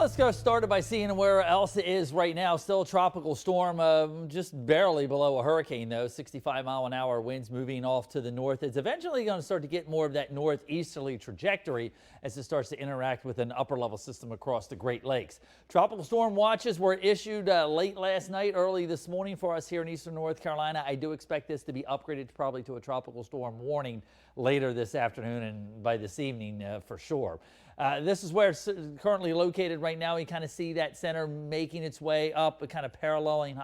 Let's go started by seeing where Elsa is right now. Still a tropical storm, just barely below a hurricane though. 65-mile-an-hour winds moving off to the north. It's eventually going to start to get more of that northeasterly trajectory as it starts to interact with an upper level system across the Great Lakes. Tropical storm watches were issued late last night, early this morning for us here in eastern North Carolina. I do expect this to be upgraded probably to a tropical storm warning later this afternoon and by this evening for sure. This is where it's currently located right now. You kind of see that center making its way up, kind of paralleling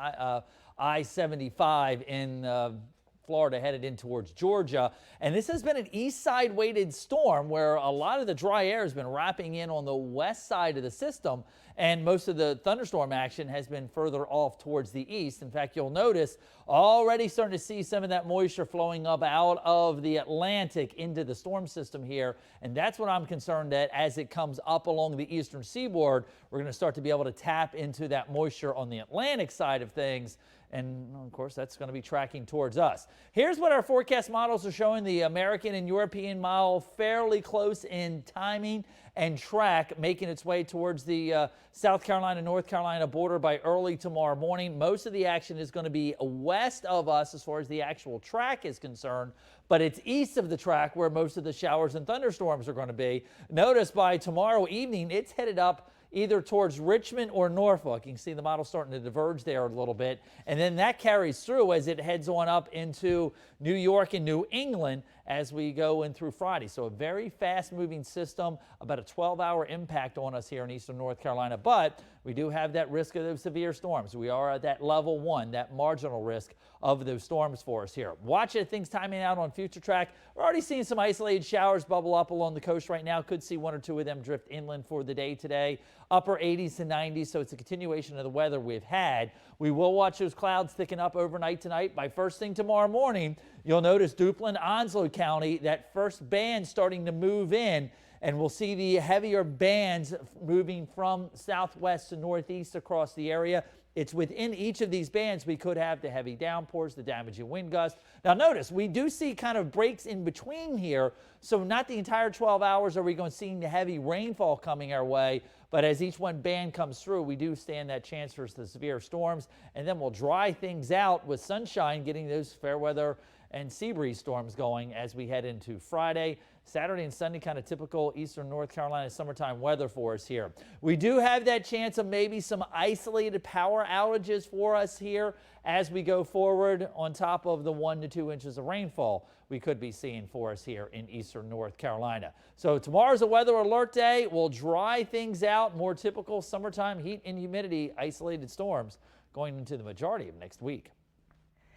I-75 in Florida, headed in towards Georgia. And this has been an east side weighted storm where a lot of the dry air has been wrapping in on the west side of the system, and most of the thunderstorm action has been further off towards the east. In fact, you'll notice already starting to see some of that moisture flowing up out of the Atlantic into the storm system here, and that's what I'm concerned that as it comes up along the eastern seaboard, we're going to start to be able to tap into that moisture on the Atlantic side of things. And of course, that's going to be tracking towards us. Here's what our forecast models are showing. The American and European model fairly close in timing and track, making its way towards the South Carolina, North Carolina border by early tomorrow morning. Most of the action is going to be west of us as far as the actual track is concerned, but it's east of the track where most of the showers and thunderstorms are going to be. Notice by tomorrow evening, it's headed up either towards Richmond or Norfolk. You can see the model starting to diverge there a little bit. And then that carries through as it heads on up into New York and New England as we go in through Friday. So a very fast moving system, about a 12-hour impact on us here in eastern North Carolina. But we do have that risk of those severe storms. We are at that level 1, that marginal risk of those storms for us here. Watch it, things timing out on future track. We're already seeing some isolated showers bubble up along the coast right now. Could see 1 or 2 of them drift inland for the day today. Upper 80s to 90s, so it's a continuation of the weather we've had. We will watch those clouds thicken up overnight tonight. By first thing tomorrow morning, you'll notice Duplin, Onslow County, that first band starting to move in, and we'll see the heavier bands moving from southwest to northeast across the area. It's within each of these bands we could have the heavy downpours, the damaging wind gusts. Now notice, we do see kind of breaks in between here, so not the entire 12 hours are we going to see the heavy rainfall coming our way, but as each one band comes through, we do stand that chance for the severe storms, and then we'll dry things out with sunshine, getting those fair weather and sea breeze storms going as we head into Friday. Saturday and Sunday, kind of typical eastern North Carolina summertime weather for us here. We do have that chance of maybe some isolated power outages for us here as we go forward, on top of the 1 to 2 inches of rainfall we could be seeing for us here in eastern North Carolina. So tomorrow's a weather alert day. We'll dry things out, more typical summertime heat and humidity, isolated storms going into the majority of next week.